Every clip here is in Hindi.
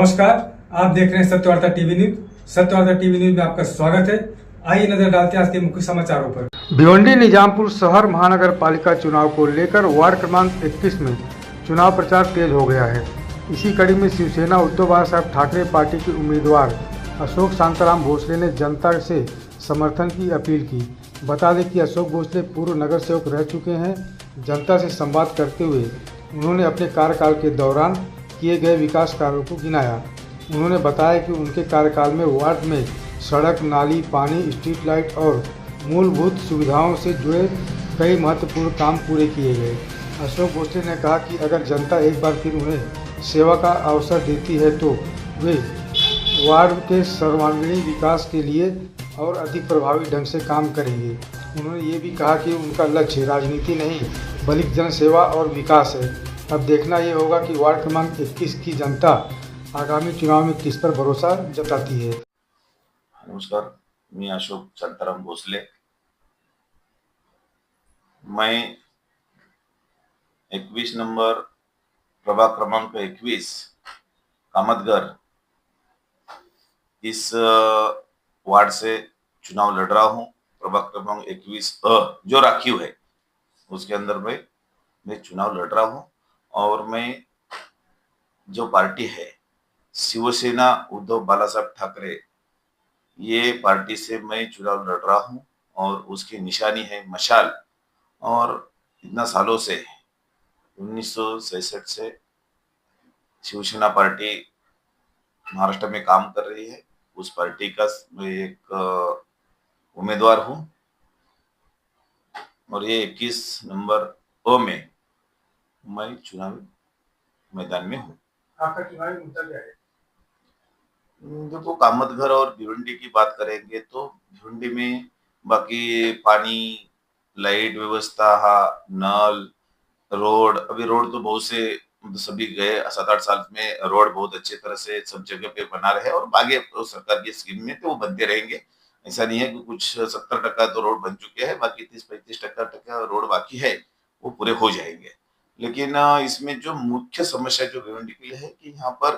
नमस्कार। आप देख रहे हैं Satyavarta TV news. Satyavarta TV news में आपका स्वागत है। आइए नजर डालते हैं आज के मुख्य समाचारों पर। भिवंडी निजामपुर शहर महानगर पालिका चुनाव को लेकर वार्ड क्रमांक 21 में चुनाव प्रचार तेज हो गया है। इसी कड़ी में शिवसेना उद्धव बालासाहेब ठाकरे पार्टी के उम्मीदवार अशोक शांताराम भोसले ने जनता से समर्थन की अपील की। बता दें कि अशोक भोसले पूर्व नगर सेवक रह चुके हैं। जनता से संवाद करते हुए उन्होंने अपने कार्यकाल के दौरान किए गए विकास कार्यों को गिनाया। उन्होंने बताया कि उनके कार्यकाल में वार्ड में सड़क, नाली, पानी, स्ट्रीट लाइट और मूलभूत सुविधाओं से जुड़े कई महत्वपूर्ण काम पूरे किए गए। अशोक भोसले ने कहा कि अगर जनता एक बार फिर उन्हें सेवा का अवसर देती है तो वे वार्ड के सर्वांगीण विकास के लिए और अधिक प्रभावी ढंग से काम करेंगे। उन्होंने ये भी कहा कि उनका लक्ष्य राजनीति नहीं बल्कि जनसेवा और विकास है। अब देखना ये होगा कि वार्ड क्रमांक 21 की जनता आगामी चुनाव में किस पर भरोसा जताती है। नमस्कार, मी अशोक शांताराम भोसले। मैं 21 नंबर प्रभाग क्रमांक 21 कामतगर इस वार्ड से चुनाव लड़ रहा हूं। प्रभाग क्रमांक 21 जो राखीव है उसके अंदर मैं चुनाव लड़ रहा हूं और मैं जो पार्टी है शिवसेना उद्धव बालासाहेब ठाकरे, ये पार्टी से मैं चुनाव लड़ रहा हूं और उसकी निशानी है मशाल। और इतना सालों से 1966 से शिवसेना पार्टी महाराष्ट्र में काम कर रही है। उस पार्टी का मैं एक उम्मीदवार हूं और ये 21 नंबर में मैं चुनावी मैदान में हूं। आपका चुनावी मुद्दा क्या है? देखो, कामतघर और भिवंडी की बात करेंगे तो भिवंडी में बाकी पानी, लाइट व्यवस्था, नल, रोड, अभी रोड तो बहुत से सभी गए 7-8 साल में रोड बहुत अच्छे तरह से सब जगह पे बना रहे हैं और आगे तो सरकार की स्कीम में तो वो बनते रहेंगे। ऐसा नहीं है कि कुछ 70% तो रोड बन चुके हैं, बाकी 30-35% रोड बाकी है, वो पूरे हो जाएंगे। लेकिन इसमें जो मुख्य समस्या जो भिवंडी के लिए है कि यहाँ पर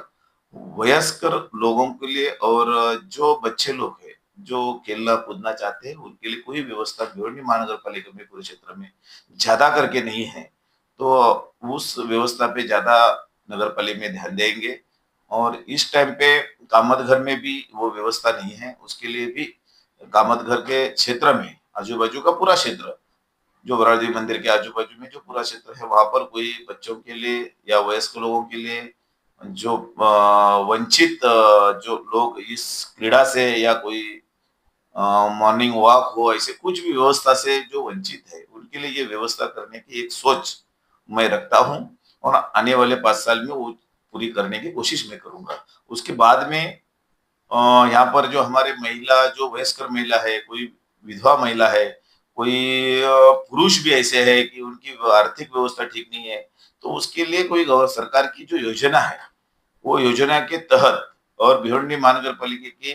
वयस्कर लोगों के लिए और जो बच्चे लोग हैं जो खेलना कूदना चाहते हैं उनके लिए कोई व्यवस्था भिवंडी महानगर पालिका में पूरे क्षेत्र में ज्यादा करके नहीं है। तो उस व्यवस्था पे ज्यादा नगर पालिका में ध्यान देंगे और इस टाइम पे कामतघर में भी वो व्यवस्था नहीं है। उसके लिए भी कामतघर के क्षेत्र में आजू बाजू का पूरा क्षेत्र, जो वरादेवी मंदिर के आजू बाजू में जो पूरा क्षेत्र है, वहां पर कोई बच्चों के लिए या वयस्क लोगों के लिए जो वंचित जो लोग इस क्रीड़ा से या कोई मॉर्निंग वॉक हो, ऐसे कुछ भी व्यवस्था से जो वंचित है उनके लिए ये व्यवस्था करने की एक सोच मैं रखता हूं और आने वाले 5 साल में वो पूरी करने की कोशिश मैं करूंगा। उसके बाद में यहाँ पर जो हमारे महिला, जो वयस्कर महिला है, कोई विधवा महिला है, कोई पुरुष भी ऐसे है कि उनकी आर्थिक व्यवस्था ठीक नहीं है, तो उसके लिए कोई सरकार की जो योजना है वो योजना के तहत और भिवंडी महानगर पालिका की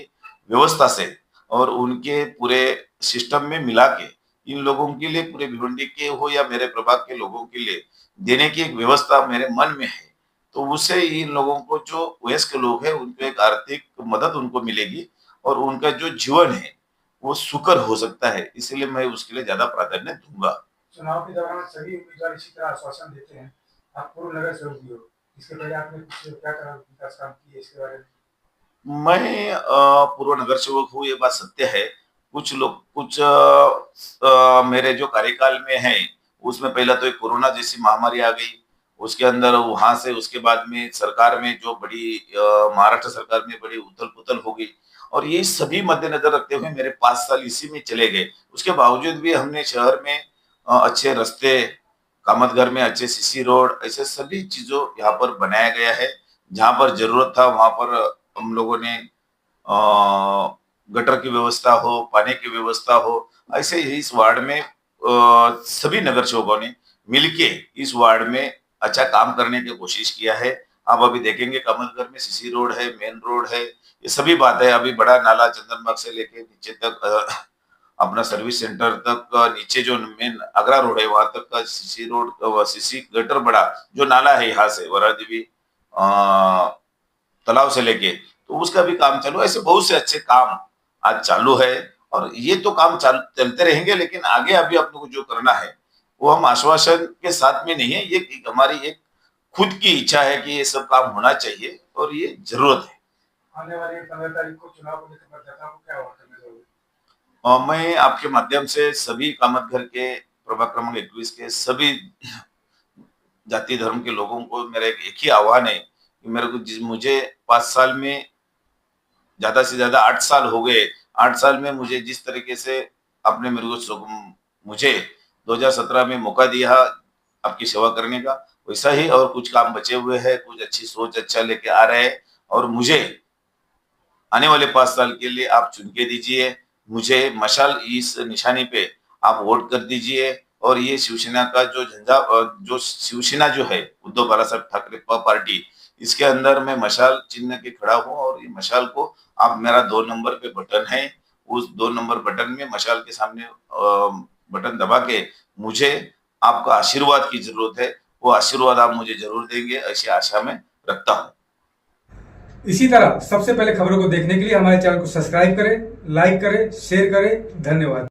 व्यवस्था से और उनके पूरे सिस्टम में मिला के इन लोगों के लिए, पूरे भिवंडी के हो या मेरे प्रभाग के लोगों के लिए देने की एक व्यवस्था मेरे मन में है। तो उससे इन लोगों को, जो वयस्क लोग हैं, उनको एक आर्थिक मदद उनको मिलेगी और उनका जो जीवन है वो सुकर हो सकता है। इसलिए मैं उसके लिए ज्यादा प्राधान्य दूंगा। चुनाव के दौरान सभी उम्मीदवार इसी तरह आश्वासन देते हैं। आप पूर्व नगर सेवक भी हो, इसके पहले आपने कुछ क्या करा विकास काम किए इसके बारे में? मैं पूर्व नगर सेवक हूँ, ये बात सत्य है। कुछ लोग, कुछ मेरे जो कार्यकाल में है उसमें पहला तो एक कोरोना जैसी महामारी आ गई, उसके अंदर वहां से उसके बाद में सरकार में जो बड़ी महाराष्ट्र सरकार में बड़ी उथल पुथल हो गई और ये सभी मद्देनजर रखते हुए मेरे 5 साल इसी में चले गए। उसके बावजूद भी हमने शहर में अच्छे रास्ते, कामतघर में अच्छे सीसी रोड, ऐसे सभी चीजों यहाँ पर बनाया गया है। जहां पर जरूरत था वहां पर हम लोगों ने गटर की व्यवस्था हो, पानी की व्यवस्था हो, ऐसे ही इस वार्ड में सभी नगर सेवकों ने मिलके इस वार्ड में अच्छा काम करने की कोशिश किया है। आप अभी देखेंगे कमलगढ़ में सीसी रोड है, मेन रोड है, ये सभी बात है। अभी बड़ा नाला चंदनबाग से लेके नीचे तक अपना सर्विस सेंटर तक, नीचे जो मेन आगरा रोड है वहां तक का सीसी रोड, सीसी गटर, बड़ा जो नाला है यहाँ से वरादेवी तालाब से लेके, तो उसका भी काम चालू है। ऐसे बहुत से अच्छे काम आज चालू है और ये तो काम चलते रहेंगे, लेकिन आगे अभी अपने को जो करना है वो हम आश्वासन के साथ में नहीं है, ये हमारी एक खुद की इच्छा है कि ये सब काम होना चाहिए और ये जरूरत है। आने वाली 15 तारीख को चुनाव को लेकर मतदाताओं को क्या आह्वान करना चाहोगे? और मैं आपके माध्यम से सभी कामतघर के प्रभाग क्रमांक 21 के सभी जाति धर्म के लोगों को मेरा एक ही आह्वान है कि मेरे को मुझे 5 साल में ज्यादा से ज्यादा 8 साल हो गए। 8 साल में मुझे जिस तरीके से आपने मुझे 2017 में मौका दिया आपकी सेवा करने का, वैसा ही और कुछ काम बचे हुए हैं, कुछ अच्छी सोच अच्छा लेके आ रहे हैं और मुझे आने वाले 5 साल के लिए आप चुन के दीजिए। मुझे मशाल इस निशानी पे आप वोट कर दीजिए और ये शिवसेना का जो झंडा जो शिवसेना जो है उद्धव बालासाहेब ठाकरे पार्टी, इसके अंदर मैं मशाल चिन्ह के खड़ा हूँ और ये मशाल को आप मेरा 2 नंबर पे बटन है, उस 2 नंबर बटन में मशाल के सामने बटन दबा के मुझे आपका आशीर्वाद की जरूरत है। वो आशीर्वाद आप मुझे जरूर देंगे, ऐसी आशा में रखता हूँ। इसी तरह सबसे पहले खबरों को देखने के लिए हमारे चैनल को सब्सक्राइब करें, लाइक करें, शेयर करें। धन्यवाद।